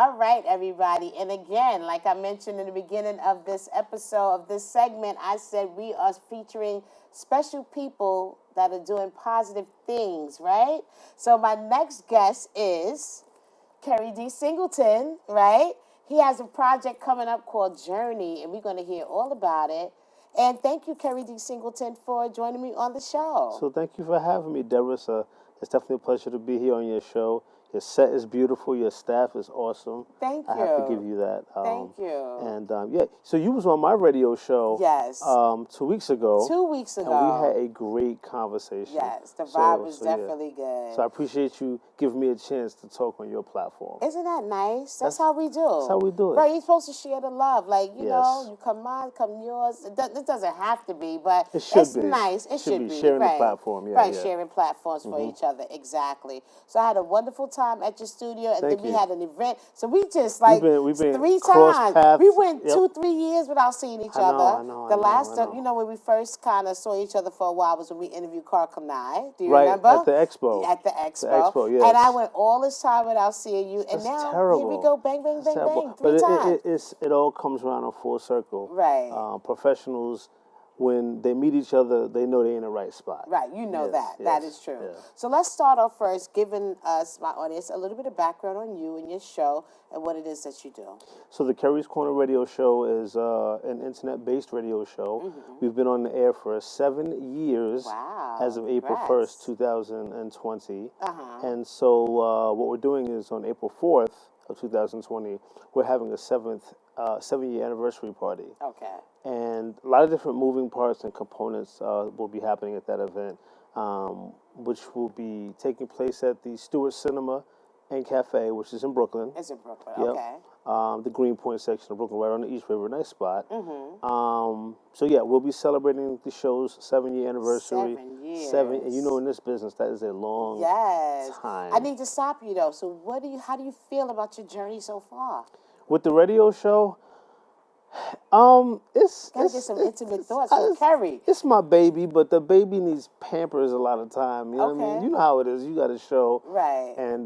All right, everybody. And again, like I mentioned in the beginning of this episode, of this segment, I said we are featuring special people that are doing positive things, right? So my next guest is Keri Singleton, right? He has a project coming up called Journey, and we're going to hear all about it. And thank you, Keri Singleton, for joining me on the show. So thank you for having me, Deborah. It's definitely a pleasure to be here on your show. Your set is beautiful. Your staff is awesome. Thank you. I have to give you that. Thank you. And yeah, so you was on my radio show. Yes. 2 weeks ago. 2 weeks ago. And we had a great conversation. Yes, the vibe was definitely good. So I appreciate you giving me a chance to talk on your platform. Isn't that nice? That's how we do. That's how we do it. Right, you're supposed to share the love. Like, you know, you come mine, come yours. It doesn't have to be, but it's nice. It should be. Sharing the platform, Right, sharing platforms for each other. Exactly. So I had a wonderful time at your studio, and then we had an event. So we just like we've been 3 times. Paths. We went 2-3 years without seeing each other. I know. The last time, you know, when we first kind of saw each other for a while was when we interviewed Korner. Do you right, remember? at the expo. At the expo. The expo, yes. And I went all this time without seeing you, and That's now terrible. here we go, bang, bang, bang, bang, 3 but times. It all comes around in full circle. Right. Professionals, when they meet each other, they know they're in the right spot. Right, you know that. Yes, that is true. yeah. So let's start off first, giving us, my audience, a little bit of background on you and your show and what it is that you do. So the Keri's Korner radio show is an internet-based radio show. We've been on the air for 7 years as of April 1st, 2020. And so what we're doing is on April 4th of 2020, we're having a 7-year anniversary party. Okay. And a lot of different moving parts and components will be happening at that event, which will be taking place at the Stewart Cinema and Cafe, which is in Brooklyn. It's in Brooklyn, yep. Okay. The Greenpoint section of Brooklyn, right on the East River, nice spot. So yeah, we'll be celebrating the show's 7-year anniversary. 7 years. And you know, in this business, that is a long time. I need to stop you though. So how do you feel about your journey so far? With the radio show, Gotta get some intimate thoughts from Keri. It's my baby, but the baby needs Pampers a lot of time. You know what I mean? You know how it is. You got a show. Right. And,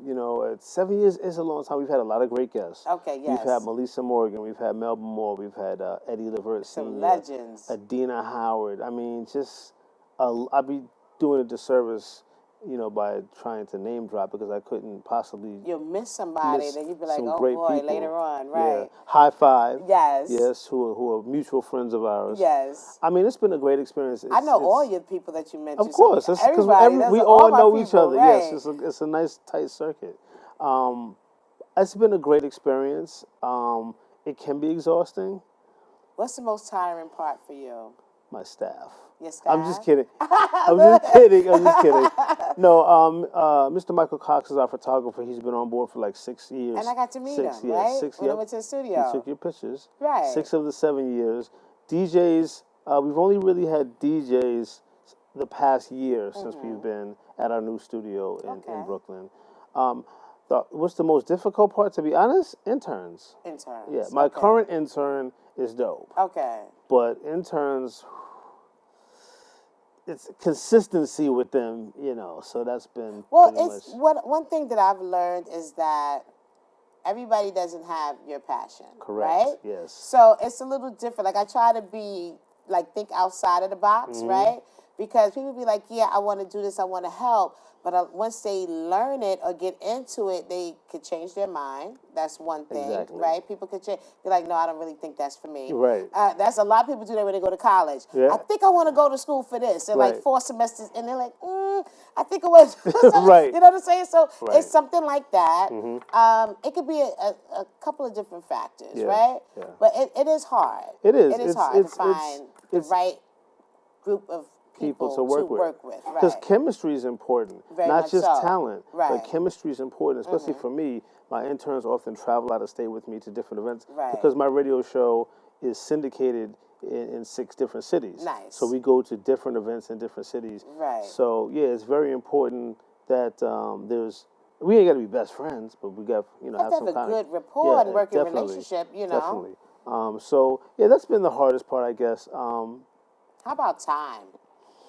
you know, 7 years is a long time. We've had a lot of great guests. Okay, yes. We've had Melissa Morgan. We've had Melba Moore. We've had Eddie Levert Sr. Some legends. Adina Howard. I mean, just, I'd be doing a disservice, you know, by trying to name drop because I couldn't possibly. You'll miss somebody, then you'll be like, oh boy, people. later on, right? Yeah. High Five. Yes. Yes, who are mutual friends of ours. Yes. I mean, it's been a great experience. I know all your people that you mentioned. Of course, because we all know each other. Right. Yes, it's a nice tight circuit. It's been a great experience. It can be exhausting. What's the most tiring part for you? My staff. Your staff? I'm just kidding. I'm just kidding. No, Mr. Michael Cox is our photographer. He's been on board for like 6 years. And I got to meet him, right? When I went to the studio. He took your pictures. Right. 6 of the 7 years. DJs, we've only really had DJs the past year since we've been at our new studio in Brooklyn. What's the most difficult part, to be honest? Interns. Interns. Yeah, my current intern is dope. Okay. But interns, it's consistency with them, you know, so that's been one thing that I've learned is that everybody doesn't have your passion. Correct. Right? Yes. So it's a little different. Like I try to think outside of the box, right? Because people be like, yeah, I want to do this, I want to help. But once they learn it or get into it, they could change their mind. That's one thing, right? People could change. They're like, no, I don't really think that's for me. Right. That's a lot of people do that when they go to college. Yeah. I think I want to go to school for this. They're like 4 semesters, and they're like, I think it was. Right. You know what I'm saying? So it's something like that. It could be a couple of different factors, right? Yeah. But it is hard. It is. It is hard to find the right group of people to work with. Because chemistry is important, not just talent, but chemistry is important, especially for me. My interns often travel out of state with me to different events because my radio show is syndicated in 6 different cities. Nice. So we go to different events in different cities. Right. So yeah, it's very important that we ain't got to be best friends, but we got have some kind of good rapport and working relationship. You know. Definitely. So yeah, that's been the hardest part, I guess. How about time?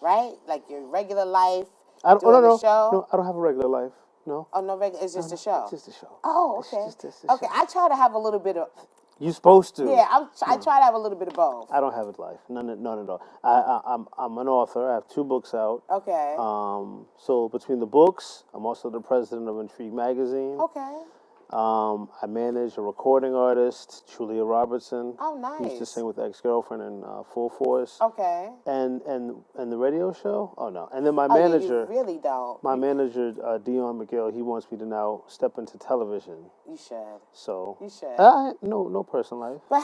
Right? Like your regular life, doing the show? No, I don't have a regular life. No. Oh, no regular. It's just a show. It's just a show. Oh, okay. It's just a Okay, show. I try to have a little bit of. You're supposed to. Yeah, I try to have a little bit of both. I don't have a life. None at all. I'm an author. I have 2 books out. Okay. So between the books, I'm also the president of Intrigue Magazine. Okay. I manage a recording artist, Julia Robertson. Oh, nice. Who used to sing with Ex-Girlfriend and Full Force. Okay. And the radio show? Oh, no. And then my manager... Yeah, you really don't. My manager, Dion McGill, he wants me to now step into television. You should. So... You should. No personal life. But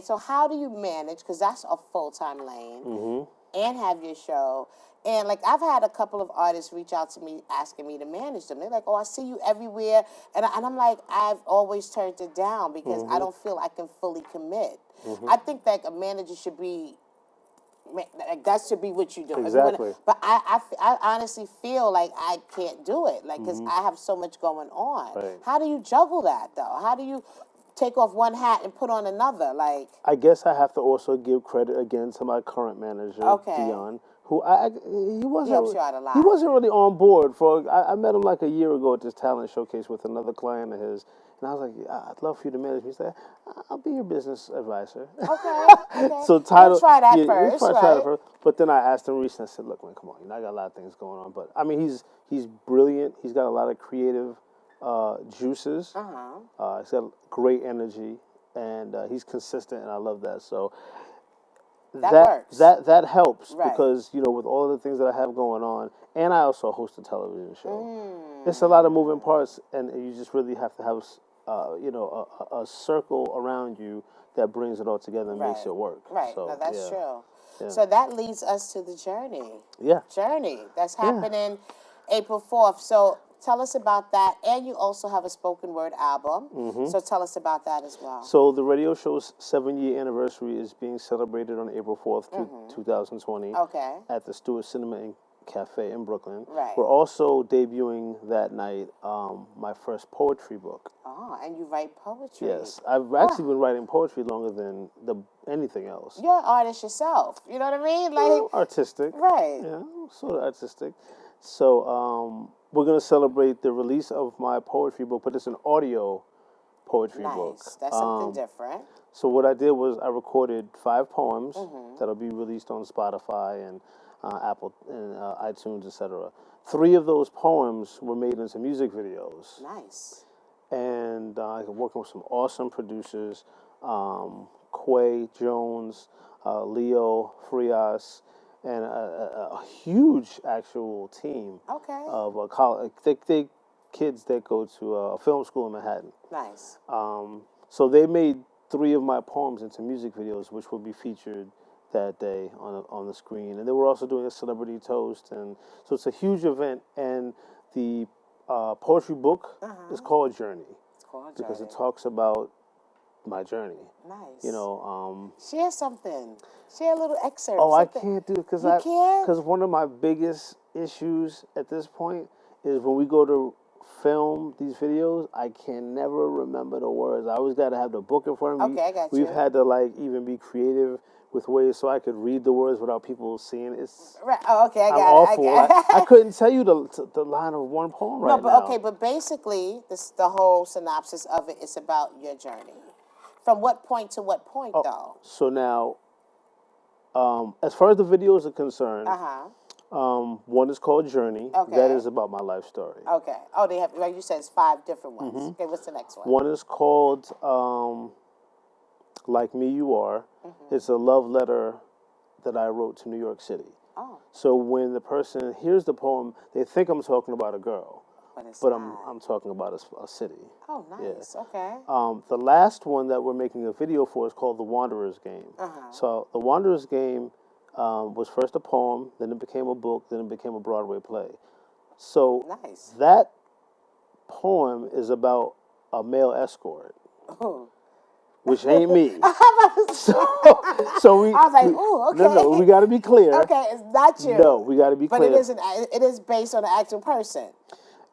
so how do you manage, because that's a full-time lane, and have your show, and like I've had a couple of artists reach out to me asking me to manage them. They're like, "Oh, I see you everywhere," and I'm like, I've always turned it down because I don't feel I can fully commit. I think that a manager should be, like, that should be what you do. Exactly. But I honestly feel like I can't do it, like, because I have so much going on. Right. How do you juggle that though? How do you take off one hat and put on another? Like, I guess I have to also give credit again to my current manager, Dion, who he wasn't. Helps you out a lot. He wasn't really on board for. I met him like a year ago at this talent showcase with another client of his, and I was like, "I'd love for you to manage me." He said, "I'll be your business advisor." Okay. So title. We'll try that first, first, try right? that first. But then I asked him recently. I said, "Look, man, come on. You know, I got a lot of things going on, but I mean, he's brilliant. He's got a lot of creative juices. He's got great energy, and he's consistent, and I love that. So." That works. That helps Right. because, you know, with all the things that I have going on, and I also host a television show. It's a lot of moving parts, and you just really have to have, a circle around you that brings it all together and makes it work. Right. So, No, that's true. Yeah. So that leads us to the journey. Yeah. Journey. That's happening April 4th. So tell us about that. And you also have a spoken word album. So tell us about that as well. So the radio show's 7-year anniversary is being celebrated on April 4th, 2020. Okay. At the Stewart Cinema and Cafe in Brooklyn. Right. We're also debuting that night my first poetry book. Oh, and you write poetry. Yes. I've actually been writing poetry longer than anything else. You're an artist yourself. You know what I mean? Like, artistic. Right. Yeah, sort of artistic. So we're going to celebrate the release of my poetry book, but it's an audio poetry book. Nice. That's something different. So what I did was I recorded 5 poems that'll be released on Spotify and Apple and iTunes, etc. 3 of those poems were made into music videos. Nice. And I'm working with some awesome producers, Quay Jones, Leo Frias, and a huge actual team of college. They kids that go to a film school in Manhattan. Nice. So they made 3 of my poems into music videos, which will be featured that day on the screen. And they were also doing a celebrity toast, and so it's a huge event. And the poetry book is called Journey. It's called Journey because it talks about my journey. Nice. You know, share something. Share a little excerpt. Oh, something. I can't do it because because one of my biggest issues at this point is when we go to film these videos, I can never remember the words. I always got to have the book in front of me. Okay, I got you. We've had to even be creative with ways so I could read the words without people seeing it. Right. Oh, okay, I got I'm it. awful. I couldn't tell you the line of one poem right now. Okay, but basically, the whole synopsis of it is about your journey. From what point to what point, though? So now, as far as the videos are concerned, one is called Journey. Okay. That is about my life story. Okay. Oh, they have, like you said, it's 5 different ones. Okay, what's the next one? One is called Like Me You Are. It's a love letter that I wrote to New York City. Oh. So when the person hears the poem, they think I'm talking about a girl. But I'm talking about a city. Oh, nice. Yeah. Okay. The last one that we're making a video for is called The Wanderer's Game. So The Wanderer's Game was first a poem, then it became a book, then it became a Broadway play. So that poem is about a male escort, which ain't me. so we. I was like, ooh, okay. No, we got to be clear. Okay, it's not you. No, we got to be clear. But it is based on an actual person.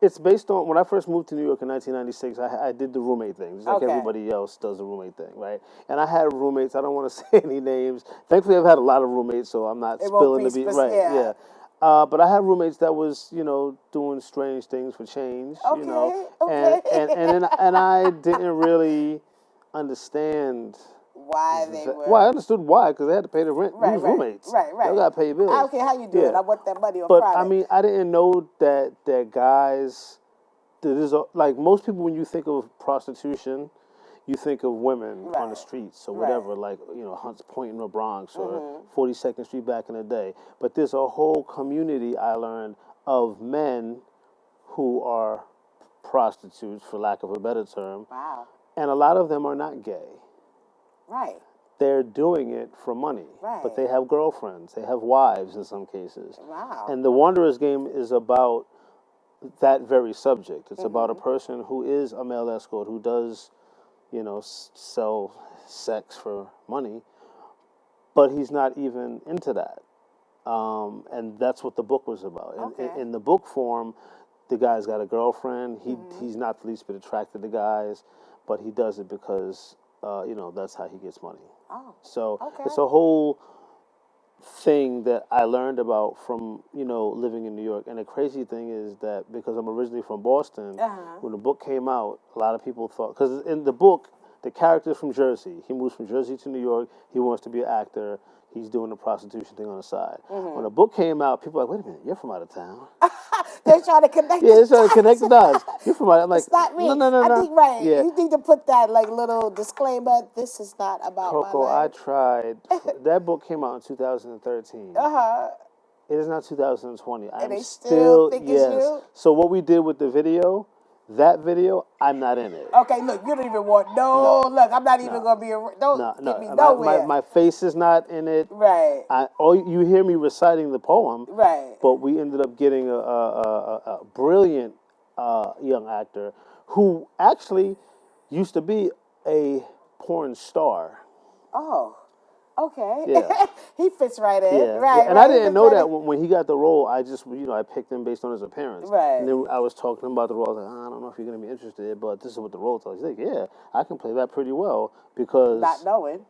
It's based on, when I first moved to New York in 1996, I did the roommate thing, just like everybody else does the roommate thing, right? And I had roommates, I don't want to say any names. Thankfully, I've had a lot of roommates, so I'm not spilling the beans. Right, yeah. But I had roommates that was, doing strange things for change, and I didn't really understand why they were. Well, I understood why, because they had to pay the rent. Right, we was roommates. Right. They got to pay bills. I don't care how you do it. I want that money on but, Friday. I mean, I didn't know that guys, like most people, when you think of prostitution, you think of women on the streets or whatever, like, Hunts Point in the Bronx or 42nd Street back in the day. But there's a whole community, I learned, of men who are prostitutes, for lack of a better term. Wow. And a lot of them are not gay. Right. They're doing it for money. Right. But they have girlfriends. They have wives in some cases. Wow. And the Wanderers game is about that very subject. It's about a person who is a male escort, who does, sell sex for money, but he's not even into that. And that's what the book was about. Okay. In the book form, the guy's got a girlfriend. He's not the least bit attracted to guys, but he does it because, that's how he gets money. Oh. So okay. It's a whole thing that I learned about from, living in New York. And the crazy thing is that because I'm originally from Boston, when the book came out, a lot of people thought, because in the book, the character's from Jersey. He moves from Jersey to New York. He wants to be an actor. He's doing the prostitution thing on the side. When the book came out, people were like, wait a minute, you're from out of town. They're trying to connect Yeah, they're trying to connect the dots. You're from out of, like, it's not me. No. I think, right. Yeah. You need to put that, little disclaimer, this is not about Coco, my life. I tried. That book came out in 2013. It is not 2020. And they still think it's you? So what we did with the video, that video, I'm not in it. Okay, look, you don't even want, look, I'm not even going to be, don't get me nowhere. My face is not in it. Right. You hear me reciting the poem. Right. But we ended up getting a brilliant young actor who actually used to be a porn star. Oh. Okay. Yeah. He fits right in. Yeah. Right. And I didn't know that when he got the role. I just, I picked him based on his appearance. Right. And then I was talking to him about the role. I was like, I don't know if you're going to be interested, but this is what the role tells. He's like, yeah, I can play that pretty well because... Not knowing.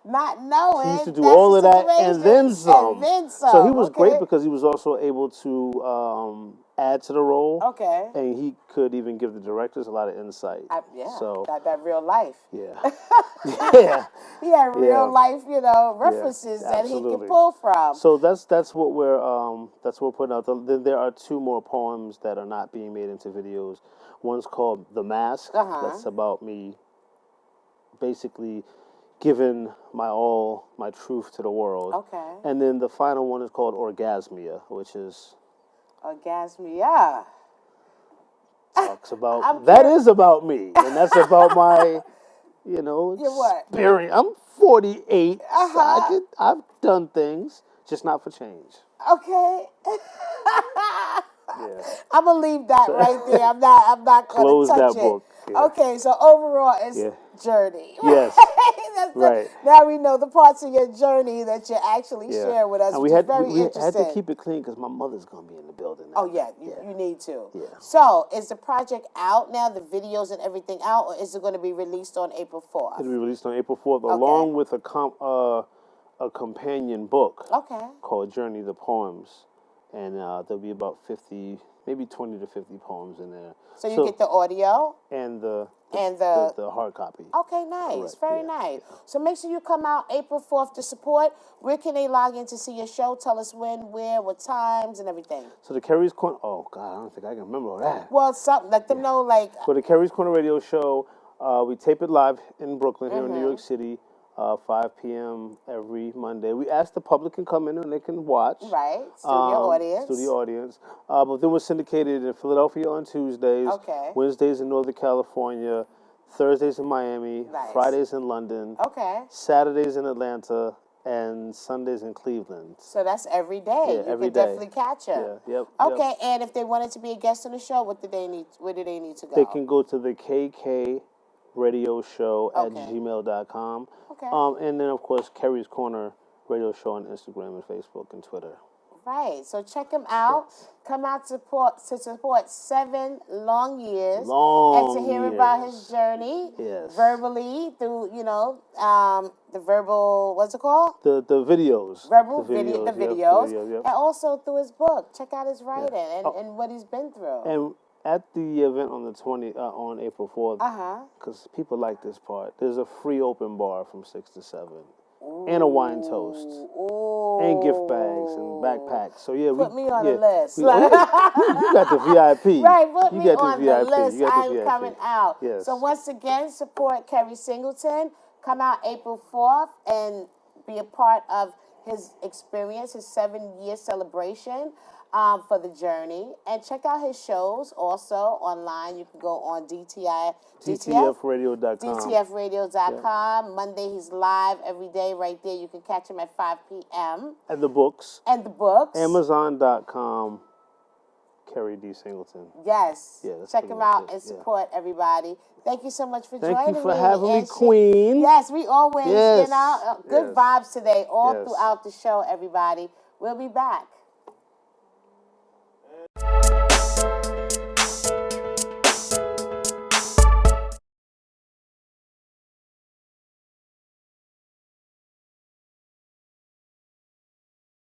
Not knowing. He used to do all of that and then some. And then some. So he was great because he was also able to add to the role. Okay. And he could even give the directors a lot of insight. So got that real life. Yeah. Yeah. He had real life, references that he could pull from. So that's what we're putting out. Then there are two more poems that are not being made into videos. One's called The Mask. That's about me basically giving my truth to the world. Okay. And then the final one is called Orgasmia, which is... Orgasmia. Talks about... That is about me. And that's about my, experience. I'm 48. So I've done things, just not for change. Okay. Yeah. I'm gonna leave that right there. I'm not gonna close touch that it. book. Yeah. Okay, so overall it's journey. Yes. Right. Now we know the parts of your journey that you actually share with us, and which is very interesting. We had to keep it clean because my mother's gonna be in the building now. Oh yeah, you need to. Yeah. So is the project out now, the videos and everything out, or is it going to be released on April 4th? It'll be released on April 4th, along with a companion book called Journey the Poems. And there'll be about 50, maybe 20 to 50 poems in there. So you get the audio and the hard copy. Okay, nice, very nice. So make sure you come out April 4th to support. Where can they log in to see your show? Tell us when, where, what times, and everything. So the Keri's Corner. Oh God, I don't think I can remember all that. Well, let them know So the Keri's Corner radio show, we tape it live in Brooklyn here in New York City. 5 p.m. every Monday. We ask the public can come in and they can watch. Right, studio audience. But then we're syndicated in Philadelphia on Tuesdays, Wednesdays in Northern California, Thursdays in Miami, Fridays in London, Saturdays in Atlanta, and Sundays in Cleveland. So that's every day. Yeah, you can definitely catch them. Yeah, Okay, and if they wanted to be a guest on the show, where do they need to go? They can go to the KK radio show at gmail.com. Okay. And then, of course, Keri's Corner radio show on Instagram and Facebook and Twitter. right. So check him out. Yes. Come out to support 7 long years. Long and to hear years. about his journey. Yes. Verbally through, the verbal, what's it called? The videos. Verbal the videos. Yep, And also through his book. Check out his writing and what he's been through. And at the event on the on April 4th, because people like this part, there's a free open bar from 6 to 7. And a wine toast. And gift bags and backpacks. So yeah, put me on the list. You got the VIP. Right, put you me got on the the VIP. list. I'm coming out. Yes. So once again, support Keri Singleton. Come out April 4th and be a part of his experience, his 7-year celebration for the journey. And check out his shows also online. You can go on GTFradio.com. GTFradio.com. Yeah. Monday he's live every day right there. You can catch him at 5 p.m. And the books. Amazon.com. Keri D. Singleton. Yes. Yeah, check him out and support everybody. Thank you so much for joining me. Thank you for having me, Queen. Yes, we always, good vibes today all throughout the show, everybody. We'll be back.